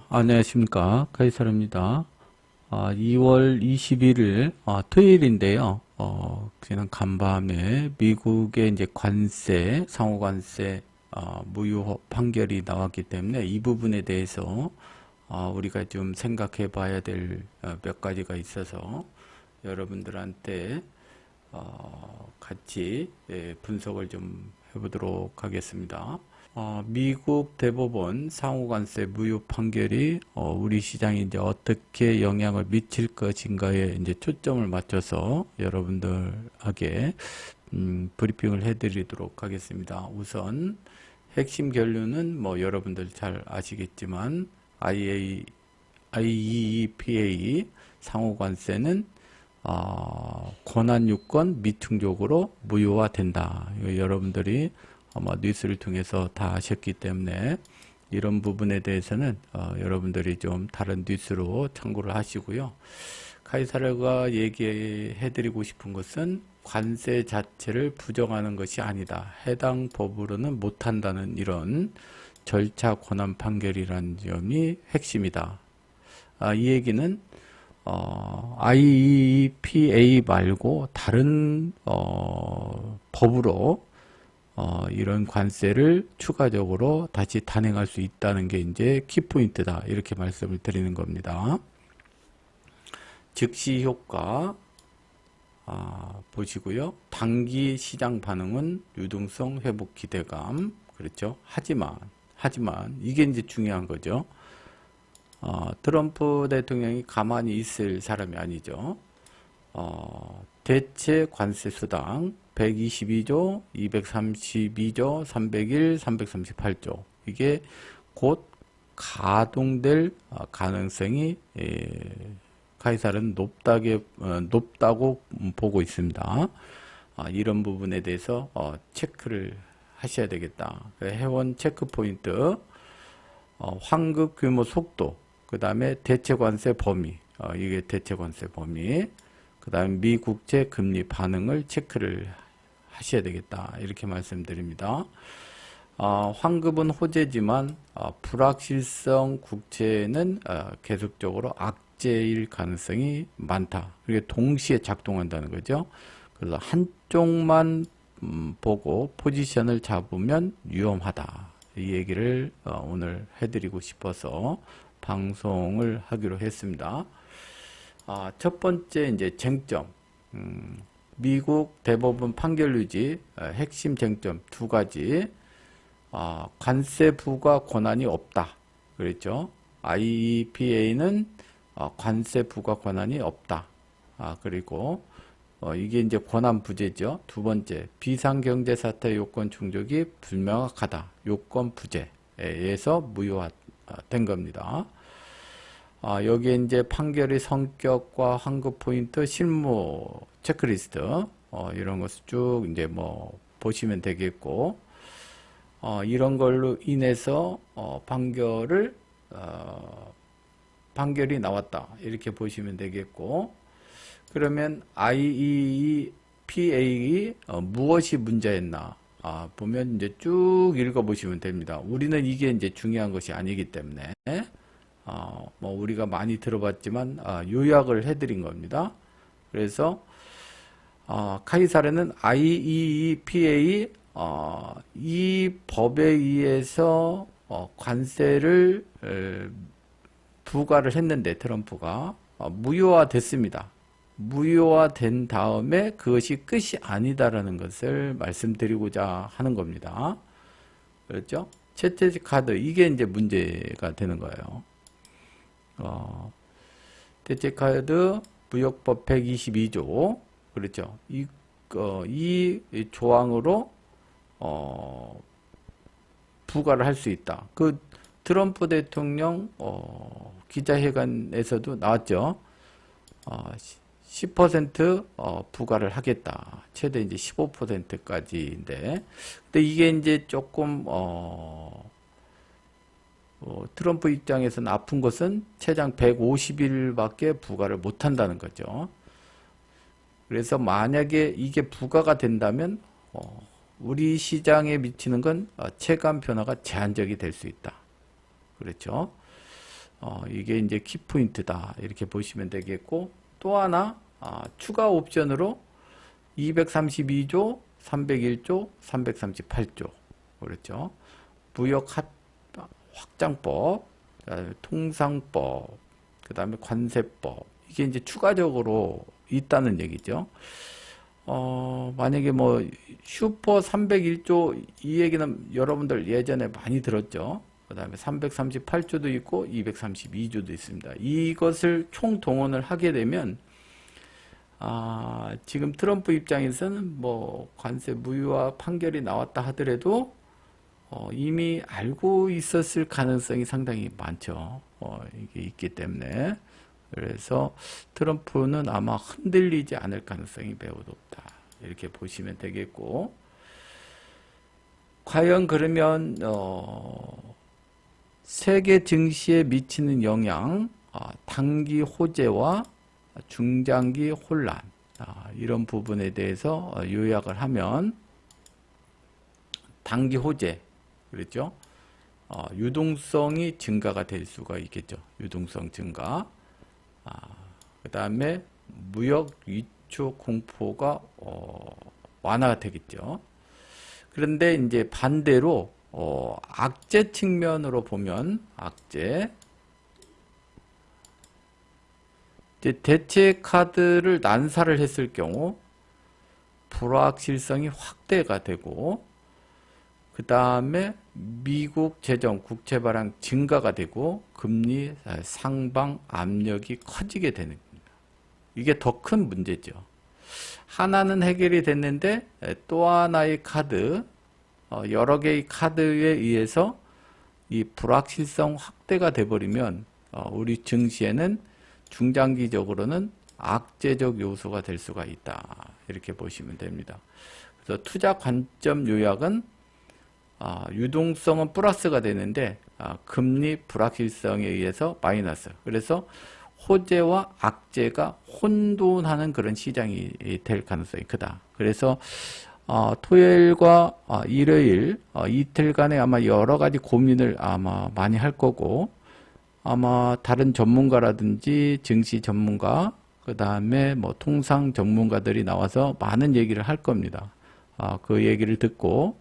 안녕하십니까. 카이사르입니다. 2월 21일, 토요일인데요. 그냥 간밤에 미국의 이제 관세, 상호관세, 무효 판결이 나왔기 때문에 이 부분에 대해서, 우리가 좀 생각해 봐야 될 몇 가지가 있어서 여러분들한테, 같이 분석을 좀 해보도록 하겠습니다. 미국 대법원 상호관세 무효 판결이 우리 시장에 이제 어떻게 영향을 미칠 것인가에 이제 초점을 맞춰서 여러분들에게 브리핑을 해드리도록 하겠습니다. 우선 핵심 결론은 뭐 여러분들 잘 아시겠지만 IEEPA 상호관세는 권한유권 미충족으로 무효화된다. 이거 여러분들이 아마 뉴스를 통해서 다 아셨기 때문에 이런 부분에 대해서는 여러분들이 좀 다른 뉴스로 참고를 하시고요. 카이사르가 얘기해드리고 싶은 것은 관세 자체를 부정하는 것이 아니다. 해당 법으로는 못한다는 이런 절차 권한 판결이라는 점이 핵심이다. 이 얘기는 IEPA 말고 다른 법으로 이런 관세를 추가적으로 다시 단행할 수 있다는 게 이제 키포인트다. 이렇게 말씀을 드리는 겁니다. 즉시 효과 보시고요. 단기 시장 반응은 유동성 회복 기대감. 그렇죠. 하지만 이게 이제 중요한 거죠. 트럼프 대통령이 가만히 있을 사람이 아니죠. 대체 관세 수당 122조, 232조, 301, 338조 이게 곧 가동될 가능성이 카이사르는 높다고 보고 있습니다. 이런 부분에 대해서 체크를 하셔야 되겠다. 회원 체크 포인트, 환급 규모 속도, 그 다음에 대체 관세 범위, 이게 대체 관세 범위, 그 다음에 미국채 금리 반응을 체크를 하셔야 되겠다. 이렇게 말씀드립니다. 환급은 호재지만 불확실성 국채는 계속적으로 악재일 가능성이 많다. 이게 동시에 작동한다는 거죠. 그래서 한쪽만 보고 포지션을 잡으면 위험하다. 이 얘기를 오늘 해드리고 싶어서 방송을 하기로 했습니다. 첫 번째 이제 쟁점, 미국 대법원 판결 유지 핵심 쟁점 두 가지. 관세 부과 권한이 없다. 그랬죠. IEPA는 관세 부과 권한이 없다. 그리고 이게 이제 권한 부재죠. 두 번째, 비상경제 사태 요건 충족이 불명확하다. 요건 부재에서 무효화된 겁니다. 여기에 이제 판결의 성격과 환급 포인트, 실무 체크리스트, 이런 것을 쭉 이제 뭐 보시면 되겠고, 이런 걸로 인해서 판결이 나왔다. 이렇게 보시면 되겠고, 그러면 IEPA 무엇이 문제였나? 보면 이제 쭉 읽어보시면 됩니다. 우리는 이게 이제 중요한 것이 아니기 때문에, 뭐 우리가 많이 들어봤지만 요약을 해드린 겁니다. 그래서 카이사르는 IEPA 이 법에 의해서 관세를 부과를 했는데 트럼프가 무효화됐습니다. 무효화된 다음에 그것이 끝이 아니다라는 것을 말씀드리고자 하는 겁니다. 그렇죠? 채채 카드 이게 이제 문제가 되는 거예요. 대체 카드 무역법 122조 그렇죠. 이 조항으로 부과를 할 수 있다. 그 트럼프 대통령 기자회견에서도 나왔죠. 10% 부과를 하겠다. 최대 이제 15%까지인데, 근데 이게 이제 조금 트럼프 입장에서는 아픈 것은 최장 150일밖에 부과를 못 한다는 거죠. 그래서 만약에 이게 부과가 된다면 우리 시장에 미치는 건 체감 변화가 제한적이 될 수 있다. 그렇죠. 이게 이제 키포인트다. 이렇게 보시면 되겠고, 또 하나, 추가 옵션으로 232조, 301조, 338조. 그렇죠. 무역 확장법, 그다음에 통상법, 그 다음에 관세법. 이게 이제 추가적으로 있다는 얘기죠. 만약에 뭐 슈퍼 301조 이 얘기는 여러분들 예전에 많이 들었죠. 그 다음에 338조도 있고 232조도 있습니다. 이것을 총동원을 하게 되면 지금 트럼프 입장에서는 뭐 관세 무효화 판결이 나왔다 하더라도 이미 알고 있었을 가능성이 상당히 많죠. 이게 있기 때문에. 그래서 트럼프는 아마 흔들리지 않을 가능성이 매우 높다. 이렇게 보시면 되겠고, 과연 그러면 세계 증시에 미치는 영향, 단기 호재와 중장기 혼란, 이런 부분에 대해서 요약을 하면, 단기 호재, 그렇죠? 유동성이 증가가 될 수가 있겠죠. 유동성 증가. 그 다음에 무역 위축 공포가 완화가 되겠죠. 그런데 이제 반대로 악재 측면으로 보면 악재, 이제 대체 카드를 난사를 했을 경우 불확실성이 확대가 되고, 그 다음에 미국 재정 국채 발행 증가가 되고 금리 상방 압력이 커지게 되는 겁니다. 이게 더 큰 문제죠. 하나는 해결이 됐는데 또 하나의 카드, 여러 개의 카드에 의해서 이 불확실성 확대가 돼버리면 우리 증시에는 중장기적으로는 악재적 요소가 될 수가 있다. 이렇게 보시면 됩니다. 그래서 투자 관점 요약은 유동성은 플러스가 되는데 금리 불확실성에 의해서 마이너스. 그래서 호재와 악재가 혼돈하는 그런 시장이 될 가능성이 크다. 그래서 토요일과 일요일 이틀간에 아마 여러 가지 고민을 아마 많이 할 거고, 아마 다른 전문가라든지 증시 전문가, 그 다음에 뭐 통상 전문가들이 나와서 많은 얘기를 할 겁니다. 그 얘기를 듣고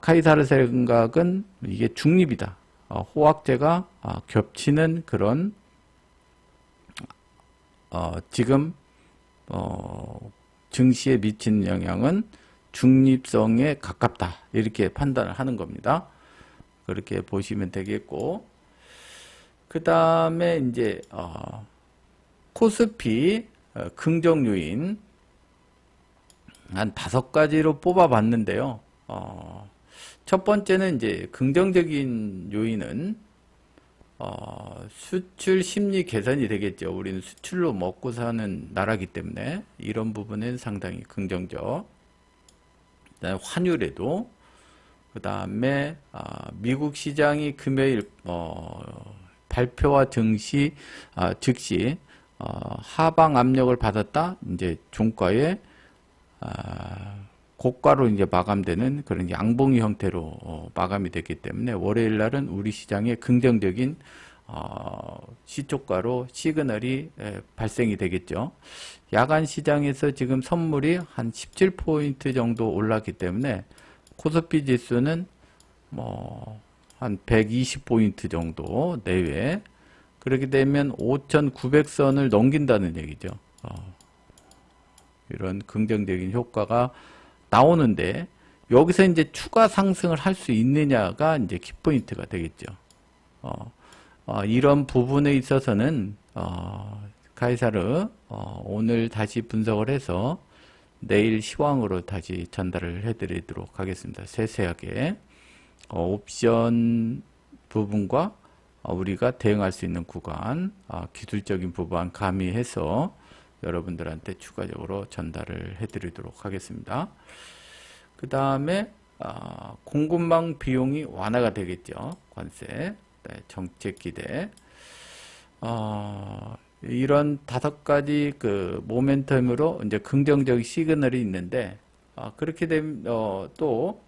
카이사르 생각은 이게 중립이다. 호황제가 겹치는 그런 지금 증시에 미치는 영향은 중립성에 가깝다. 이렇게 판단을 하는 겁니다. 그렇게 보시면 되겠고, 그 다음에 이제 코스피 긍정 요인 한 5가지로 뽑아봤는데요. 첫 번째는 이제 긍정적인 요인은 수출 심리 개선이 되겠죠. 우리는 수출로 먹고 사는 나라이기 때문에 이런 부분은 상당히 긍정적. 그다음에 환율에도, 그 다음에 미국 시장이 금요일 발표와 즉시 하방 압력을 받았다. 이제 종가에 고가로 이제 마감되는 그런 양봉이 형태로 마감이 됐기 때문에 월요일 날은 우리 시장에 긍정적인 시초가로 시그널이 발생이 되겠죠. 야간 시장에서 지금 선물이 한 17포인트 정도 올랐기 때문에 코스피 지수는 뭐 한 120포인트 정도 내외, 그렇게 되면 5,900선을 넘긴다는 얘기죠. 이런 긍정적인 효과가 나오는데, 여기서 이제 추가 상승을 할 수 있느냐가 이제 키포인트가 되겠죠. 이런 부분에 있어서는 카이사르 오늘 다시 분석을 해서 내일 시황으로 다시 전달을 해드리도록 하겠습니다. 세세하게 옵션 부분과 우리가 대응할 수 있는 구간, 기술적인 부분 가미해서 여러분들한테 추가적으로 전달을 해드리도록 하겠습니다. 그 다음에 공급망 비용이 완화가 되겠죠. 관세, 네, 정책 기대. 이런 5가지 그 모멘텀으로 이제 긍정적 시그널이 있는데, 그렇게 되면 또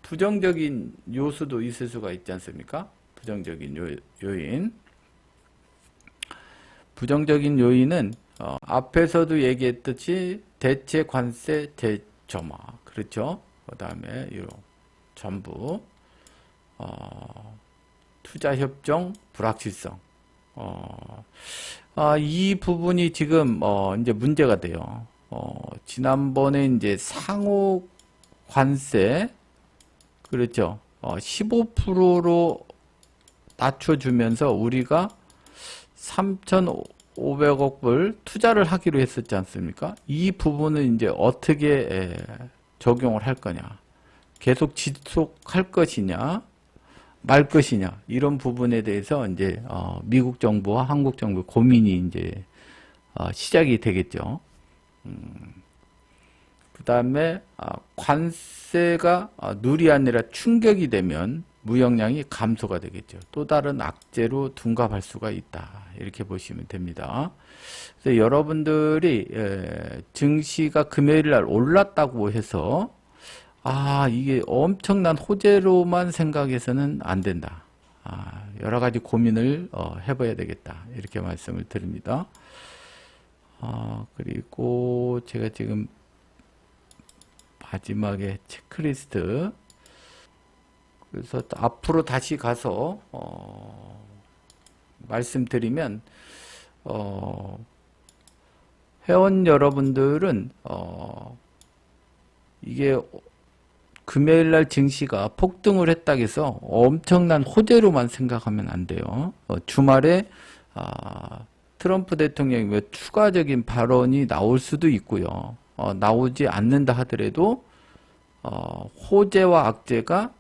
부정적인 요소도 있을 수가 있지 않습니까? 부정적인 요인. 부정적인 요인은 앞에서도 얘기했듯이 대체 관세 대점화, 그렇죠? 그 다음에 전부 투자 협정 불확실성. 이 부분이 지금 이제 문제가 돼요. 지난번에 이제 상호 관세, 그렇죠? 15%로 낮춰주면서 우리가 3,500억 불 투자를 하기로 했었지 않습니까? 이 부분은 이제 어떻게 적용을 할 거냐, 계속 지속할 것이냐, 말 것이냐, 이런 부분에 대해서 이제 미국 정부와 한국 정부 고민이 이제 시작이 되겠죠. 그 다음에 관세가 누리 아니라 충격이 되면 무역량이 감소가 되겠죠. 또 다른 악재로 둔갑할 수가 있다, 이렇게 보시면 됩니다. 그래서 여러분들이 증시가 금요일 날 올랐다고 해서 이게 엄청난 호재로만 생각해서는 안 된다. 여러 가지 고민을 해봐야 되겠다, 이렇게 말씀을 드립니다. 그리고 제가 지금 마지막에 체크리스트, 그래서 앞으로 다시 가서 말씀드리면 회원 여러분들은 이게 금요일날 증시가 폭등을 했다고 해서 엄청난 호재로만 생각하면 안 돼요. 주말에 트럼프 대통령이 뭐 추가적인 발언이 나올 수도 있고요. 나오지 않는다 하더라도 호재와 악재가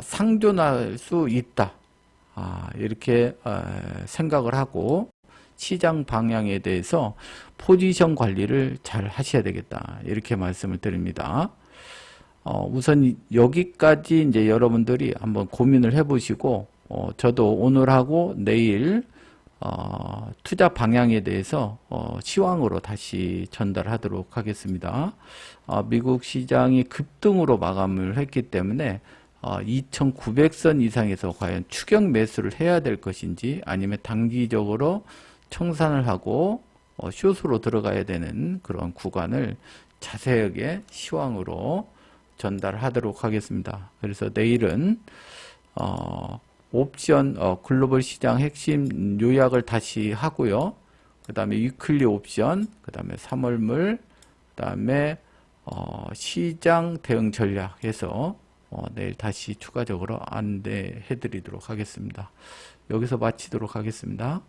상존할 수 있다, 이렇게 생각을 하고 시장 방향에 대해서 포지션 관리를 잘 하셔야 되겠다, 이렇게 말씀을 드립니다. 우선 여기까지 이제 여러분들이 한번 고민을 해보시고 저도 오늘하고 내일 투자 방향에 대해서 시황으로 다시 전달하도록 하겠습니다. 미국 시장이 급등으로 마감을 했기 때문에 2,900선 이상에서 과연 추격 매수를 해야 될 것인지, 아니면 단기적으로 청산을 하고 숏으로 들어가야 되는 그런 구간을 자세하게 시황으로 전달하도록 하겠습니다. 그래서 내일은 옵션 글로벌 시장 핵심 요약을 다시 하고요. 그 다음에 위클리 옵션, 그 다음에 3월물, 그 다음에 시장 대응 전략 해서 내일 다시 추가적으로 안내해 드리도록 하겠습니다. 여기서 마치도록 하겠습니다.